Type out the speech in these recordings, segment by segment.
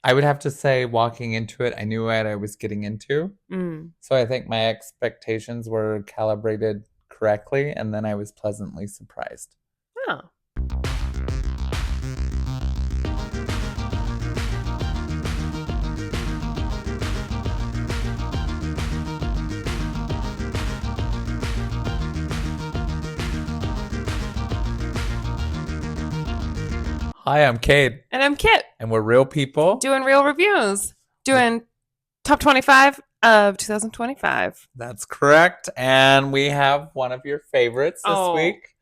I would have to say walking into it, I knew what I was getting into. Mm. So I think my expectations were calibrated correctly, and then I was pleasantly surprised. Oh. Hi, I'm Cade, And I'm Kit, and we're real people. doing real reviews, doing top 25 of 2025. That's correct. And we have one of your favorites this week.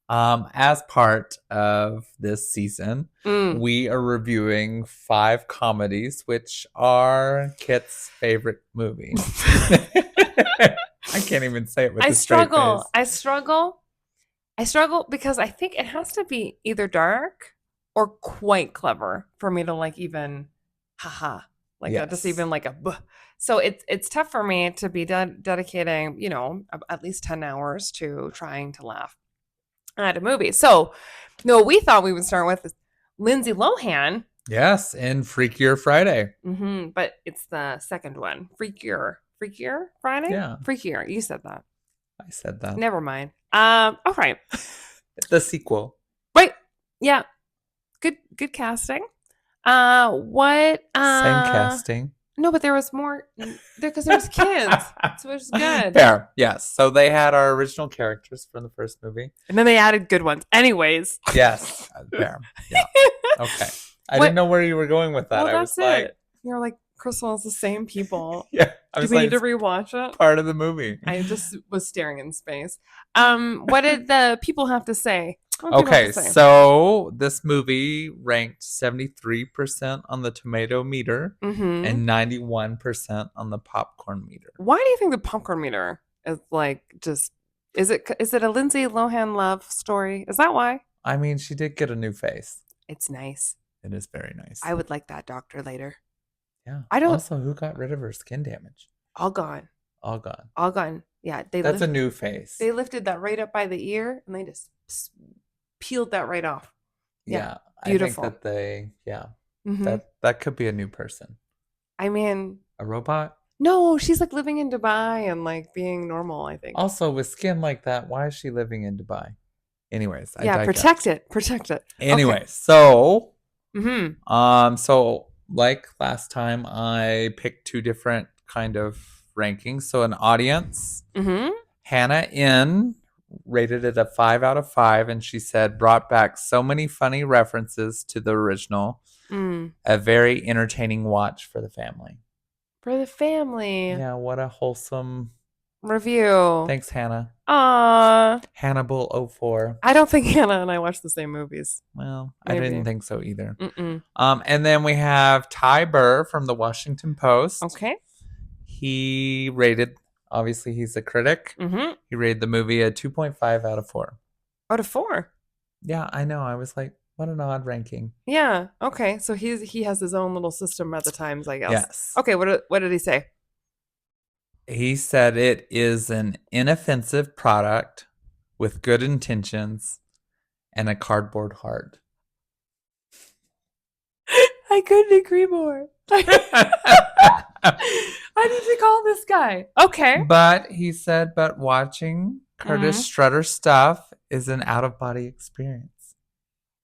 As part of this season, we are reviewing 5 comedies, which are Kit's favorite movie. I can't even say it with a straight face. I struggle because I think it has to be either dark or quite clever for me to like even haha like Yes. just even like a buh. So it's tough for me to be dedicating, you know, at least 10 hours to trying to laugh at a movie. So no, we thought we would start with Lindsay Lohan. Yes, in Freakier Friday. But it's the second one, Freakier Friday. Yeah, Freakier. You said that. I said that. Never mind. All right. The sequel. Wait. Yeah. Good casting. What? Same casting. No, but there was more because there was kids, so it was good. Fair, yes. So they had our original characters from the first movie, and then they added good ones. Anyways. Yes, fair. Yeah. Okay. I didn't know where you were going with that. Well, I was like, you're like, Crystal, it's the same people. Yeah. Do we need to rewatch it? Part of the movie. I just was staring in space. What did the people have to say? Okay, so this movie ranked 73% on the tomato meter and 91% on the popcorn meter. Why do you think the popcorn meter is like just is it a Lindsay Lohan love story? Is that why? I mean, she did get a new face. It's nice. It is very nice. I would like that doctor later. Yeah. I don't. Also, who got rid of her skin damage? All gone. All gone. All gone. Yeah, that's a new face. They lifted that right up by the ear, and they just peeled that right off. Yeah, beautiful. I think that that could be a new person. I mean, a robot? No, she's like living in Dubai and like being normal, I think. Also, with skin like that, why is she living in Dubai? Anyways, protect it. Anyway, okay. So so like last time, I picked 2 different kind of rankings. So an audience, Hannah N rated it a 5 out of 5, and she said brought back so many funny references to the original. A very entertaining watch for the family. For the family. Yeah, what a wholesome review. Thanks, Hannah. Aww. Hannibal 04. I don't think Hannah and I watched the same movies. Well, maybe. I didn't think so either. And then we have Ty Burr from the Washington Post. Okay. He rated, obviously he's a critic. He rated the movie a 2.5 out of 4. Out of 4? Yeah, I know. I was like, what an odd ranking. Yeah. Okay. So he has his own little system at the times, I guess. Yes. Okay. What did he say? He said it is an inoffensive product with good intentions and a cardboard heart. I couldn't agree more. I need to call this guy. Okay. But he said, but watching Curtis Strutter stuff is an out-of-body experience.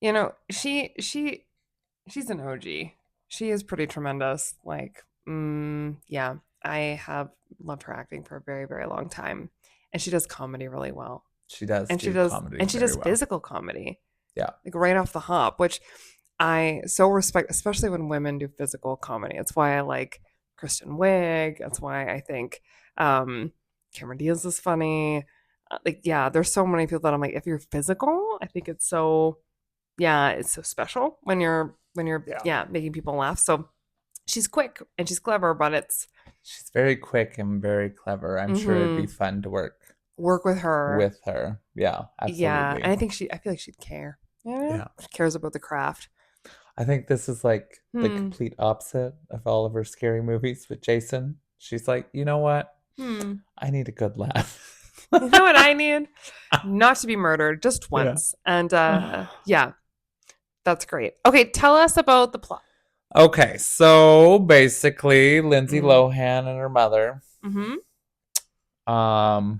You know, she's an OG. She is pretty tremendous. Like, yeah, I have loved her acting for a very, very long time, and she does comedy really well. She does, and she does comedy, and she does physical comedy. Yeah, like right off the hop, which I so respect, especially when women do physical comedy. That's why I like Kristen Wiig. That's why I think Cameron Diaz is funny. Like, yeah, there's so many people that I'm like, if you're physical, I think it's so. Yeah, it's so special when you're making people laugh. So she's quick and she's clever, but she's very quick and very clever. I'm sure it'd be fun to work with her. Yeah, absolutely. Yeah, and I feel like she'd care. Yeah, she cares about the craft. I think this is like the complete opposite of all of her scary movies with Jason. She's like, you know what? I need a good laugh. You know what I need? Not to be murdered just once. Yeah. And yeah. That's great. Okay, tell us about the plot. Okay, so basically, Lindsay Lohan and her mother are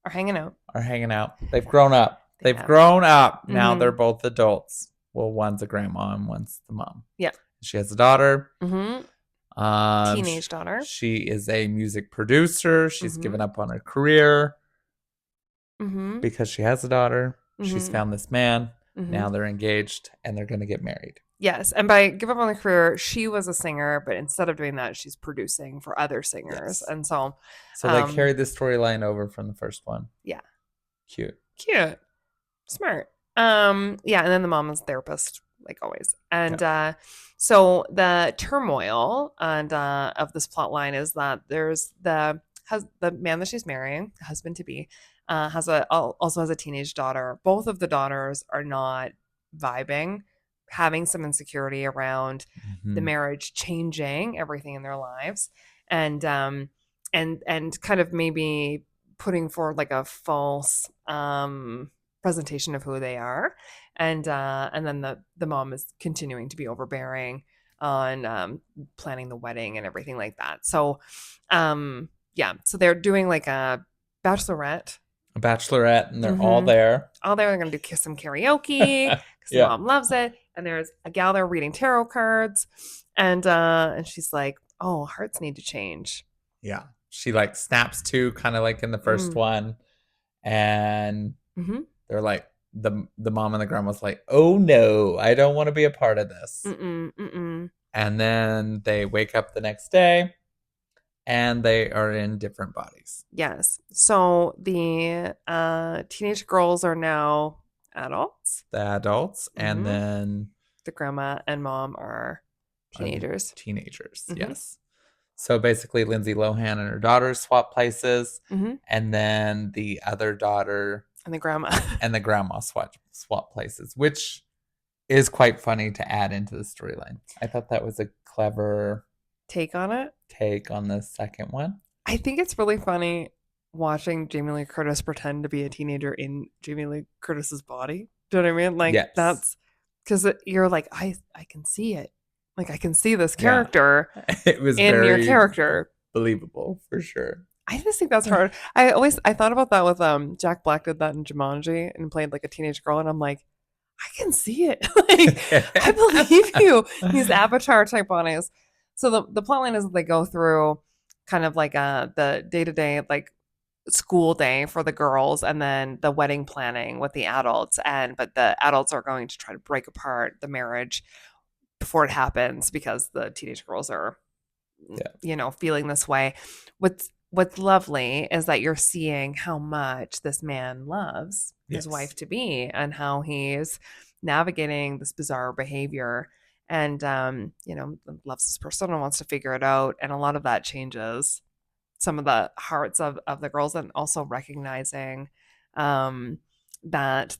hanging out. are hanging out. They've grown up. They've Yeah. grown up. Now they're both adults. Well, one's a grandma and one's the mom. Yeah. She has a daughter. Teenage daughter. She is a music producer. She's given up on her career because she has a daughter. She's found this man. Now they're engaged and they're going to get married. Yes. And by give up on the career, she was a singer, but instead of doing that, she's producing for other singers. Yes. And so they carried this storyline over from the first one. Yeah. Cute. Smart. Yeah, and then the mom is therapist, like always. And so the turmoil and of this plot line is that there's the man that she's marrying, husband to be, also has a teenage daughter. Both of the daughters are not vibing, having some insecurity around the marriage changing everything in their lives, and kind of maybe putting forward like a false presentation of who they are, and then the mom is continuing to be overbearing on planning the wedding and everything like that. So so they're doing like a bachelorette, and they're all there. They're gonna do some karaoke because the mom loves it, and there's a gal there reading tarot cards, and she's like, oh, hearts need to change. Yeah, she like snaps to, kind of like in the first one, and they're like, the mom and the grandma's like, oh no, I don't want to be a part of this. And then they wake up the next day and they are in different bodies. Yes. So the teenage girls are now adults. And then the grandma and mom are teenagers. Yes. So basically, Lindsay Lohan and her daughter swap places, and then the other daughter and the grandma swap places, which is quite funny to add into the storyline. I thought that was a clever take on the second one. I think it's really funny watching Jamie Lee Curtis pretend to be a teenager in Jamie Lee Curtis's body. Do you know what I mean? Like, that's because you're like, I can see it. Like, I can see this character. It was in very your character. Believable, for sure. I just think that's hard. I thought about that with Jack Black did that in Jumanji and played like a teenage girl, and I'm like, I can see it. Like, I believe you. These avatar type bodies. So the plotline is that they go through kind of like the day-to-day like school day for the girls, and then the wedding planning with the adults, but the adults are going to try to break apart the marriage before it happens because the teenage girls are feeling this way. What's lovely is that you're seeing how much this man loves his wife to be, and how he's navigating this bizarre behavior, and loves this person and wants to figure it out. And a lot of that changes some of the hearts of the girls, and also recognizing that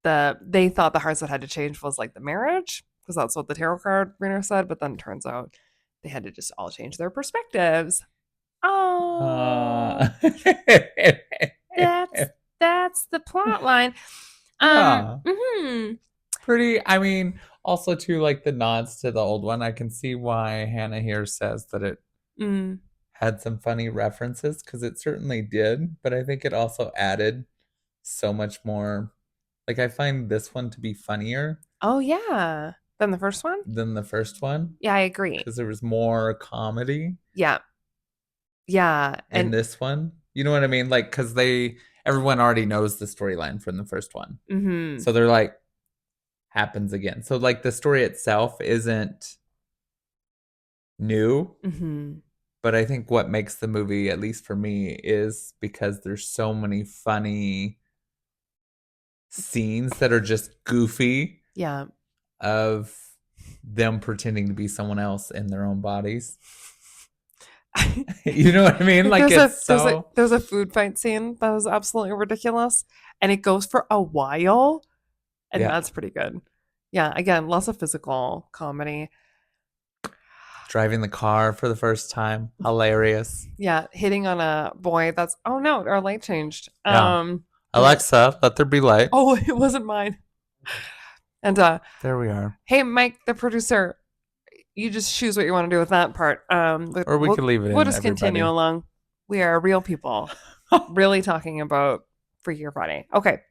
they thought the hearts that had to change was like the marriage, because that's what the tarot card reader said, but then it turns out they had to just all change their perspectives. Oh, that's the plot line. Pretty. I mean, also too, like the nods to the old one. I can see why Hannah here says that it had some funny references, because it certainly did. But I think it also added so much more. Like, I find this one to be funnier. Oh yeah, than the first one. Yeah, I agree. Because there was more comedy. Yeah. In this one, you know what I mean? Like, because everyone already knows the storyline from the first one, so they're like, happens again. So like the story itself isn't new, but I think what makes the movie, at least for me, is because there's so many funny scenes that are just goofy. Yeah. Of them pretending to be someone else in their own bodies. You know what I mean? Like, there's a food fight scene that was absolutely ridiculous, and it goes for a while, and that's pretty good. Yeah, again, lots of physical comedy. Driving the car for the first time, hilarious. Yeah, hitting on a boy. That's no, our light changed. Alexa, let there be light. Oh, it wasn't mine. And there we are. Hey, Mike, the producer, you just choose what you want to do with that part. But Or we could leave it we'll in, just continue everybody. along. We are real people, really talking about Freakier Friday. Okay,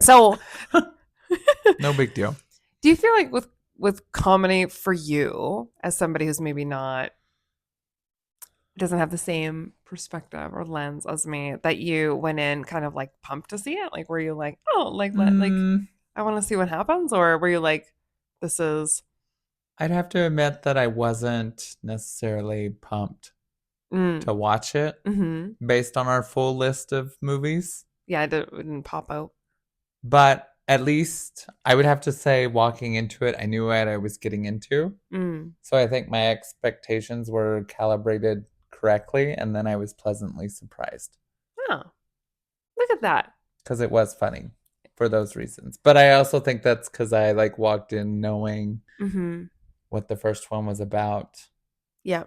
so No big deal. do you feel like with comedy for you, as somebody who's maybe not doesn't have the same perspective or lens as me, that you went in kind of like pumped to see it? Like, were you like, oh, like Mm, I want to see what happens, or were you like, this is I'd have to admit that I wasn't necessarily pumped mm, to watch it mm-hmm. based on our full list of movies. Yeah, it didn't pop out. But at least I would have to say, walking into it, I knew what I was getting into. Mm. So I think my expectations were calibrated correctly, and then I was pleasantly surprised Oh, look at that. because it was funny for those reasons. But I also think that's because I like walked in knowing Mm-hmm. what the first one was about. Yeah.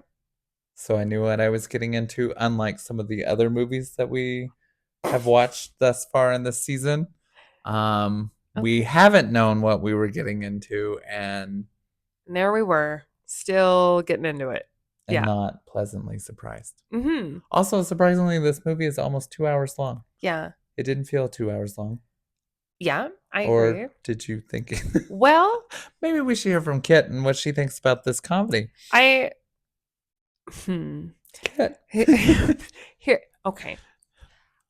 So I knew what I was getting into, unlike some of the other movies that we have watched thus far in this season. We Okay. haven't known what we were getting into And there we were, still getting into it. and Yeah. not pleasantly surprised. Mm-hmm. Also, surprisingly, this movie is almost 2 hours long. Yeah. It didn't feel 2 hours long. Yeah, I Or agree. did you think? Well, Maybe we should hear from Kit and what she thinks about this comedy. I hmm. Kit. Here, okay.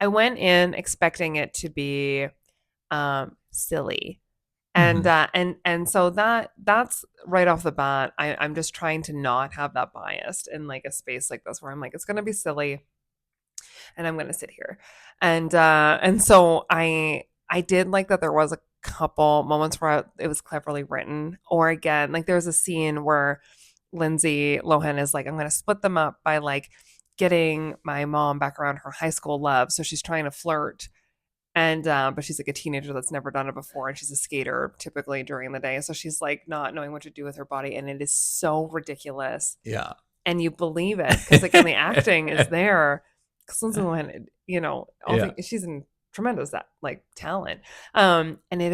I went in expecting it to be silly. And Mhm. and so that's right off the bat. I'm just trying to not have that bias in like a space like this where I'm like, it's gonna be silly and I'm gonna sit here. And so I did like that there was a couple moments where it was cleverly written. Or again, like there's a scene where Lindsay Lohan is like, I'm gonna split them up by like getting my mom back around her high school love. So she's trying to flirt and but she's like a teenager that's never done it before, and she's a skater typically during the day, so she's like not knowing what to do with her body, and it is so ridiculous, Yeah. and you believe it because again the acting is there because Lindsay Lohan, all Yeah. the she's in tremendous that like talent, and it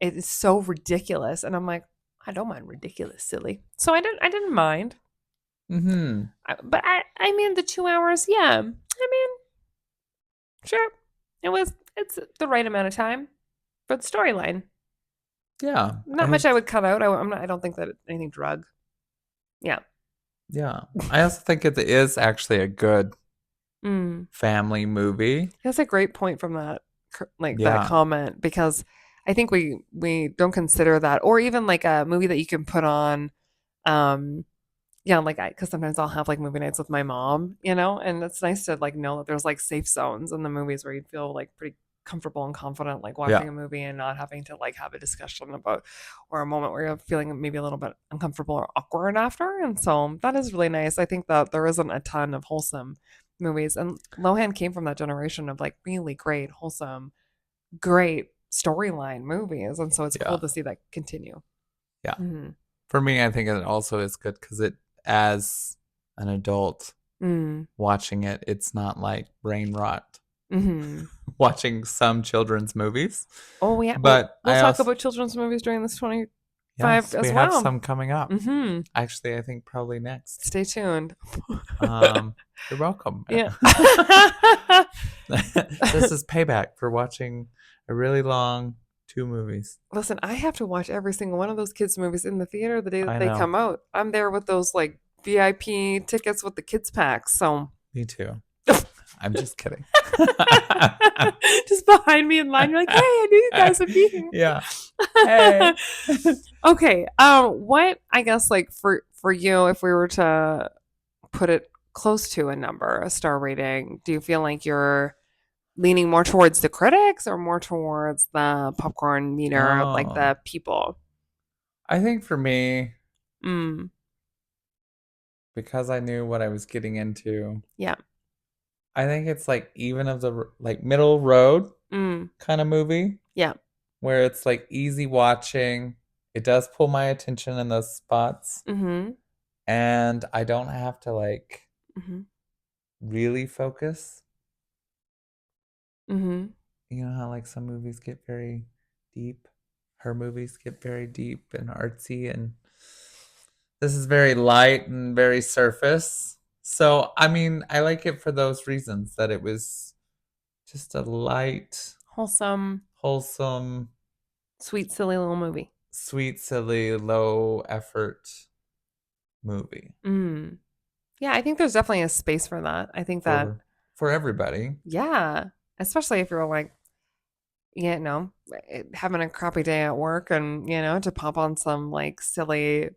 is so ridiculous, and I'm like, I don't mind ridiculous silly, so I didn't mind. Mm-hmm. But I mean the 2 hours, yeah, I mean, sure, it's the right amount of time for the storyline. Yeah. Not much I would cut out. I don't think that anything drug. Yeah. Yeah. I also think it is actually a good Mm. family movie. That's a great point from that, like that Yeah. comment, because I think we don't consider that, or even like a movie that you can put on. Um, yeah, like because sometimes I'll have like movie nights with my mom, and it's nice to like know that there's like safe zones in the movies where you feel like pretty comfortable and confident like Yeah. watching a movie and not having to like have a discussion about or a moment where you're feeling maybe a little bit uncomfortable or awkward after. And so that is really nice. I think that there isn't a ton of wholesome movies, and Lohan came from that generation of like really great, wholesome, great storyline movies, and so it's cool Yeah. to see that continue. Yeah. Mm-hmm. For me, I think it also is good because as an adult Mm. watching it, it's not like brain rot Mm-hmm. watching some children's movies. Oh yeah, But we'll I talk also, about children's movies during this 25 yes, we as have well. some coming up. Mm-hmm. Actually, I think probably next. Stay tuned. Um, you're welcome. Yeah. This is payback for watching a really long 2 movies. Listen, I have to watch every single one of those kids' movies in the theater the day that I they know. come out. I'm there with those like VIP tickets with the kids packs. So Me too. I'm just kidding. just behind me in line, you're like, hey, I knew you guys would be here. Yeah. Hey. Okay. What I guess like for you, if we were to put it close to a number, a star rating, do you feel like you're leaning more towards the critics or more towards the popcorn meter, like Oh, the people? I think for me, Mm, because I knew what I was getting into, yeah. I think it's like even of the like middle road Mm, kind of movie yeah. where it's like easy watching. It does pull my attention in those spots, Mm-hmm. and I don't have to like Mm-hmm. really focus. Mm-hmm. You know how like some movies get very deep? Her movies get very deep and artsy, and This is very light and very surface. So, I mean, I like it for those reasons that it was just a light, Wholesome, wholesome, sweet, silly little movie. sweet, silly, low effort movie Yeah, I think there's definitely a space for that. I think that, for everybody. yeah, especially if you're like, having a crappy day at work and, to pop on some like silly,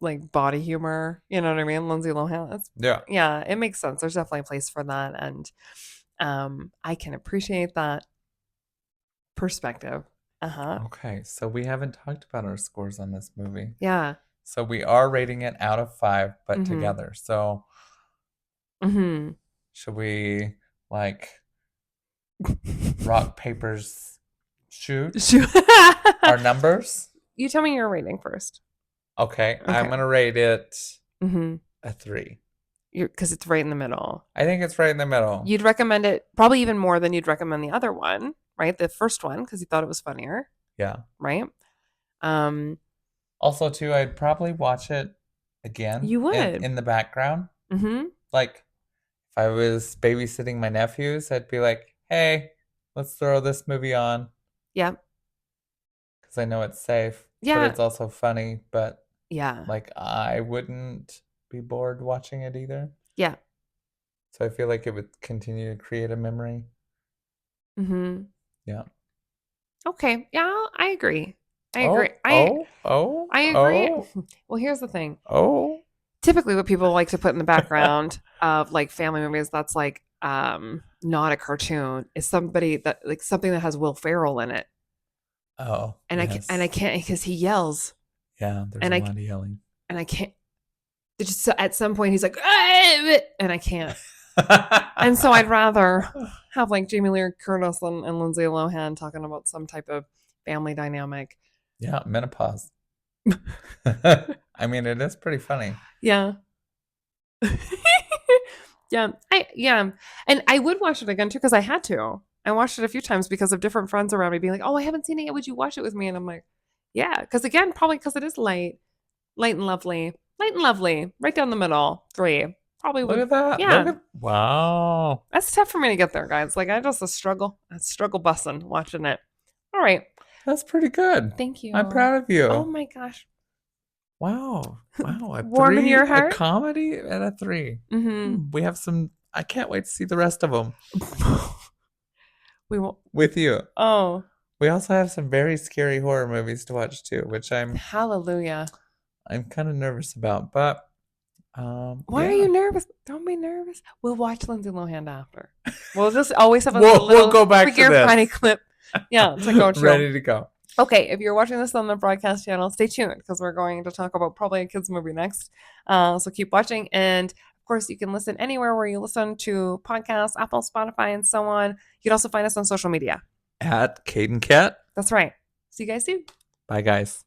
like body humor, you know what I mean? Lindsay Lohan. Yeah. Yeah, it makes sense. There's definitely a place for that. And I can appreciate that perspective. Uh-huh. Okay, so we haven't talked about our scores on this movie. Yeah. So we are rating it out of 5, but together. So should we like rock, papers, shoot our numbers? You tell me your rating first. Okay, I'm gonna rate it a 3. Because it's right in the middle. I think it's right in the middle. You'd recommend it probably even more than you'd recommend the other one, right? The first one, because you thought it was funnier. Yeah. Right? Also, too, I'd probably watch it again. You would. In the background. Like, if I was babysitting my nephews, I'd be like, hey, let's throw this movie on. Yeah. Because I know it's safe. Yeah. But it's also funny. But, yeah, like, I wouldn't be bored watching it either. Yeah. So I feel like it would continue to create a memory. Yeah. Okay. Yeah, I agree. I agree. I agree. Well, here's the thing. Typically what people like to put in the background of like family movies that's like not a cartoon is something that has Will Ferrell in it. Oh. And yes. I can't because he yells. Yeah, there's a lot of yelling. And I can't. Just at some point he's like, ah! And I can't. And so I'd rather have like Jamie Lee Curtis and Lindsay Lohan talking about some type of family dynamic. Yeah, menopause. I mean, it is pretty funny. Yeah. Yeah. And I would watch it again too because I had to. I watched it a few times because of different friends around me being like, oh, I haven't seen it yet. Would you watch it with me? And I'm like, yeah. Because again, probably because it is light and lovely. Light and lovely. Right down the middle. 3. Probably would. Look at that. Yeah. Wow. That's tough for me to get there, guys. Like, I struggle bussing watching it. All right. That's pretty good. Thank you. I'm proud of you. Oh my gosh. Wow. A Warm 3, in your heart? A comedy and a 3. We have some. I can't wait to see the rest of them. We won't. With you. Oh. We also have some very scary horror movies to watch too, which Hallelujah. I'm kind of nervous about, but why are you nervous? Don't be nervous. We'll watch Lindsay Lohan after. We'll just always have a we'll go back to Freakier this. Friday clip. Yeah, to go chill. Ready to go. Okay, if you're watching this on the broadcast channel, stay tuned because we're going to talk about probably a kids movie next. So keep watching, and of course, you can listen anywhere where you listen to podcasts, Apple, Spotify, and so on. You can also find us on social media At Cade and Kit. That's right. See you guys soon. Bye, guys.